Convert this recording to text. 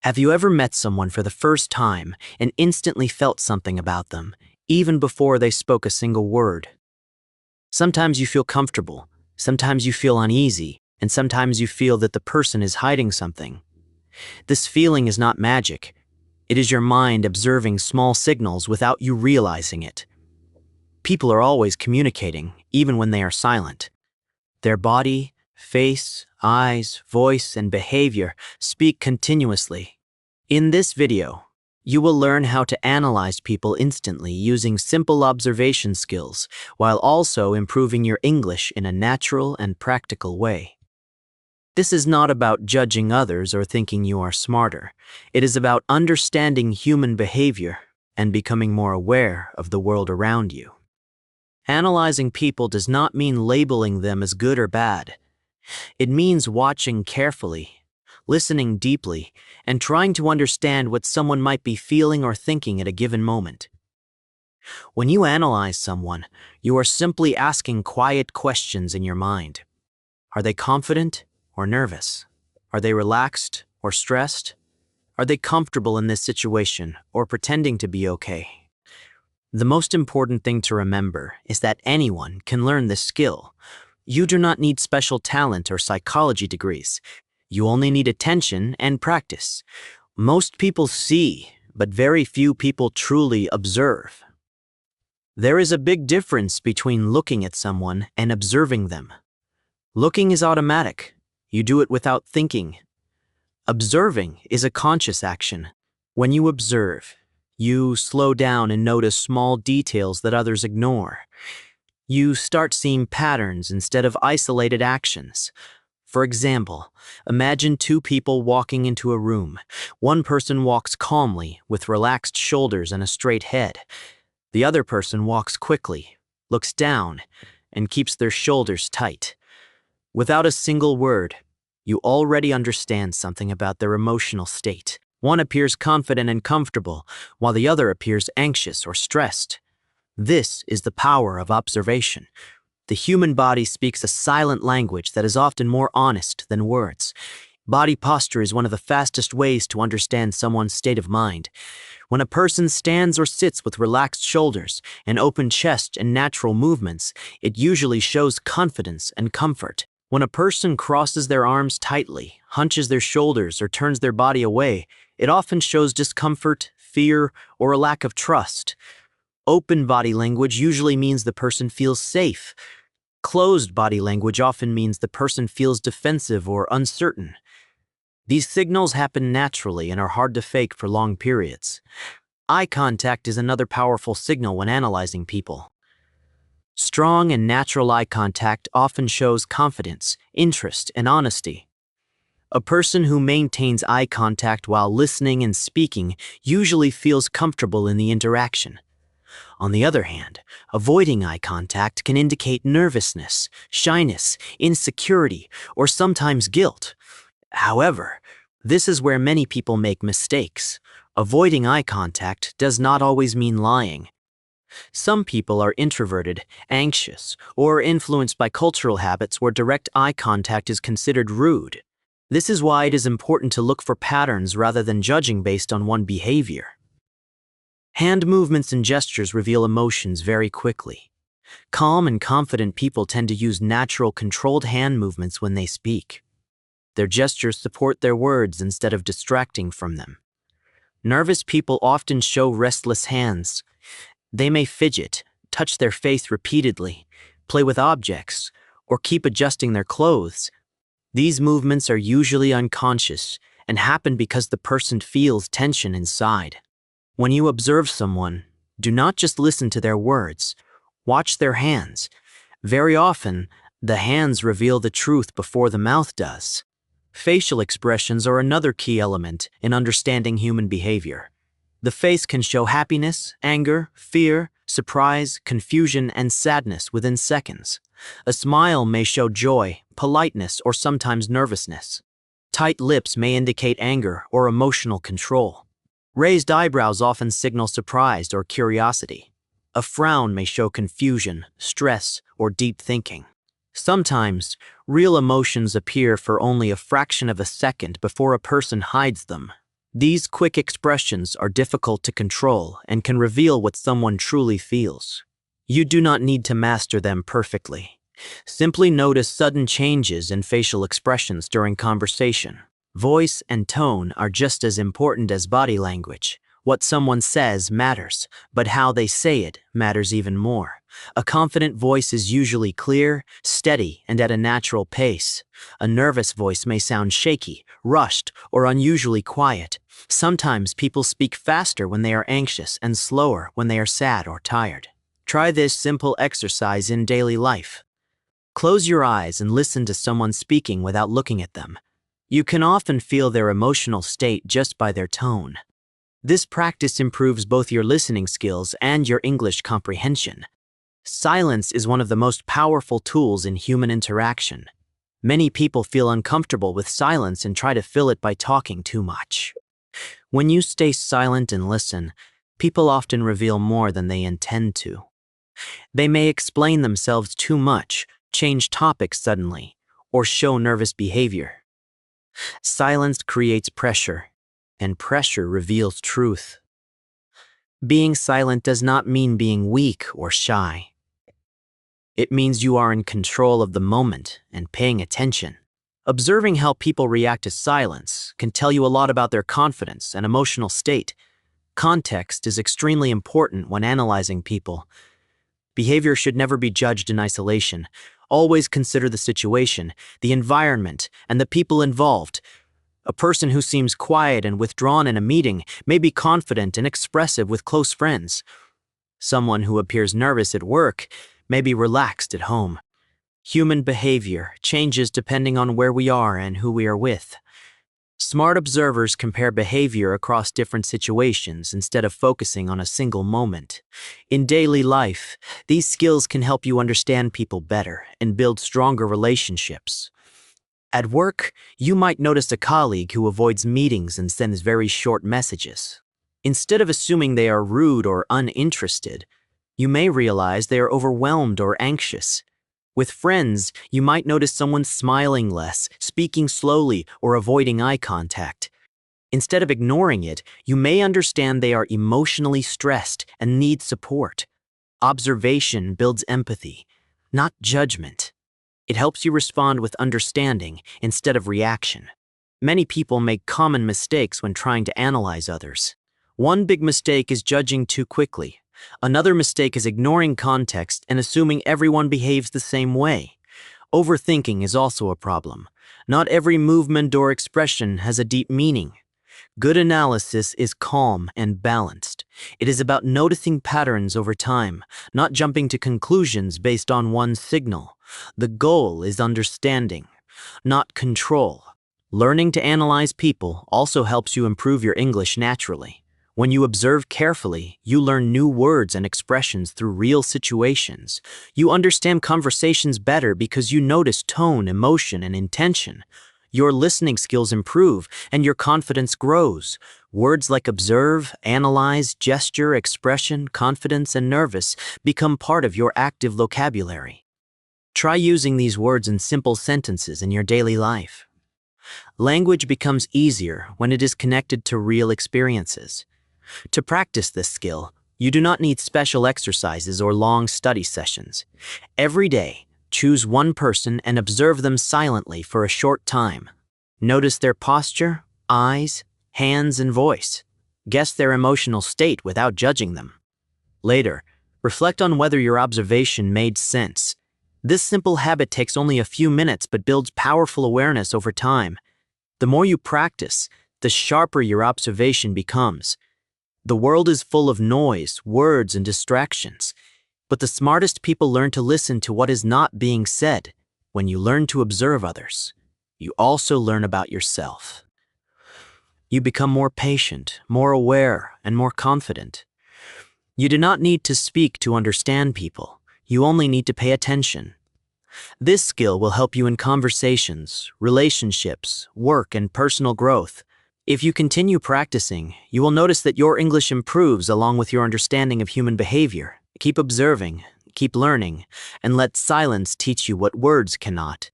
Have you ever met someone for the first time and instantly felt something about them, even before they spoke a single word? Sometimes you feel comfortable, sometimes you feel uneasy, and sometimes you feel that the person is hiding something. This feeling is not magic. It is your mind observing small signals without you realizing it. People are always communicating, even when they are silent. Their body, face, eyes, voice, and behavior speak continuously. In this video, you will learn how to analyze people instantly using simple observation skills, while also improving your English in a natural and practical way. This is not about judging others or thinking you are smarter. It is about understanding human behavior and becoming more aware of the world around you. Analyzing people does not mean labeling them as good or bad. It means watching carefully, listening deeply, and trying to understand what someone might be feeling or thinking at a given moment. When you analyze someone, you are simply asking quiet questions in your mind. Are they confident or nervous? Are they relaxed or stressed? Are they comfortable in this situation or pretending to be okay? The most important thing to remember is that anyone can learn this skill. You do not need special talent or psychology degrees. You only need attention and practice. Most people see, but very few people truly observe. There is a big difference between looking at someone and observing them. Looking is automatic. You do it without thinking. Observing is a conscious action. When you observe, you slow down and notice small details that others ignore. You start seeing patterns instead of isolated actions. For example, imagine two people walking into a room. One person walks calmly, with relaxed shoulders and a straight head. The other person walks quickly, looks down, and keeps their shoulders tight. Without a single word, you already understand something about their emotional state. One appears confident and comfortable, while the other appears anxious or stressed. This is the power of observation. The human body speaks a silent language that is often more honest than words. Body posture is one of the fastest ways to understand someone's state of mind. When a person stands or sits with relaxed shoulders, an open chest, and natural movements, it usually shows confidence and comfort. When a person crosses their arms tightly, hunches their shoulders, or turns their body away, it often shows discomfort, fear, or a lack of trust. Open body language usually means the person feels safe. Closed body language often means the person feels defensive or uncertain. These signals happen naturally and are hard to fake for long periods. Eye contact is another powerful signal when analyzing people. Strong and natural eye contact often shows confidence, interest, and honesty. A person who maintains eye contact while listening and speaking usually feels comfortable in the interaction. On the other hand, avoiding eye contact can indicate nervousness, shyness, insecurity, or sometimes guilt. However, this is where many people make mistakes. Avoiding eye contact does not always mean lying. Some people are introverted, anxious, or influenced by cultural habits where direct eye contact is considered rude. This is why it is important to look for patterns rather than judging based on one behavior. Hand movements and gestures reveal emotions very quickly. Calm and confident people tend to use natural, controlled hand movements when they speak. Their gestures support their words instead of distracting from them. Nervous people often show restless hands. They may fidget, touch their face repeatedly, play with objects, or keep adjusting their clothes. These movements are usually unconscious and happen because the person feels tension inside. When you observe someone, do not just listen to their words. Watch their hands. Very often, the hands reveal the truth before the mouth does. Facial expressions are another key element in understanding human behavior. The face can show happiness, anger, fear, surprise, confusion, and sadness within seconds. A smile may show joy, politeness, or sometimes nervousness. Tight lips may indicate anger or emotional control. Raised eyebrows often signal surprise or curiosity. A frown may show confusion, stress, or deep thinking. Sometimes, real emotions appear for only a fraction of a second before a person hides them. These quick expressions are difficult to control and can reveal what someone truly feels. You do not need to master them perfectly. Simply notice sudden changes in facial expressions during conversation. Voice and tone are just as important as body language. What someone says matters, but how they say it matters even more. A confident voice is usually clear, steady, and at a natural pace. A nervous voice may sound shaky, rushed, or unusually quiet. Sometimes people speak faster when they are anxious and slower when they are sad or tired. Try this simple exercise in daily life. Close your eyes and listen to someone speaking without looking at them. You can often feel their emotional state just by their tone. This practice improves both your listening skills and your English comprehension. Silence is one of the most powerful tools in human interaction. Many people feel uncomfortable with silence and try to fill it by talking too much. When you stay silent and listen, people often reveal more than they intend to. They may explain themselves too much, change topics suddenly, or show nervous behavior. Silence creates pressure, and pressure reveals truth. Being silent does not mean being weak or shy. It means you are in control of the moment and paying attention. Observing how people react to silence can tell you a lot about their confidence and emotional state. Context is extremely important when analyzing people. Behavior should never be judged in isolation. Always consider the situation, the environment, and the people involved. A person who seems quiet and withdrawn in a meeting may be confident and expressive with close friends. Someone who appears nervous at work may be relaxed at home. Human behavior changes depending on where we are and who we are with. Smart observers compare behavior across different situations instead of focusing on a single moment. In daily life, these skills can help you understand people better and build stronger relationships. At work, you might notice a colleague who avoids meetings and sends very short messages. Instead of assuming they are rude or uninterested, you may realize they are overwhelmed or anxious. With friends, you might notice someone smiling less, speaking slowly, or avoiding eye contact. Instead of ignoring it, you may understand they are emotionally stressed and need support. Observation builds empathy, not judgment. It helps you respond with understanding instead of reaction. Many people make common mistakes when trying to analyze others. One big mistake is judging too quickly. Another mistake is ignoring context and assuming everyone behaves the same way. Overthinking is also a problem. Not every movement or expression has a deep meaning. Good analysis is calm and balanced. It is about noticing patterns over time, not jumping to conclusions based on one signal. The goal is understanding, not control. Learning to analyze people also helps you improve your English naturally. When you observe carefully, you learn new words and expressions through real situations. You understand conversations better because you notice tone, emotion, and intention. Your listening skills improve and your confidence grows. Words like observe, analyze, gesture, expression, confidence, and nervous become part of your active vocabulary. Try using these words in simple sentences in your daily life. Language becomes easier when it is connected to real experiences. To practice this skill, you do not need special exercises or long study sessions. Every day, choose one person and observe them silently for a short time. Notice their posture, eyes, hands, and voice. Guess their emotional state without judging them. Later, reflect on whether your observation made sense. This simple habit takes only a few minutes but builds powerful awareness over time. The more you practice, the sharper your observation becomes. The world is full of noise, words, and distractions. But the smartest people learn to listen to what is not being said. When you learn to observe others, you also learn about yourself. You become more patient, more aware, and more confident. You do not need to speak to understand people. You only need to pay attention. This skill will help you in conversations, relationships, work, and personal growth. If you continue practicing, you will notice that your English improves along with your understanding of human behavior. Keep observing, keep learning, and let silence teach you what words cannot.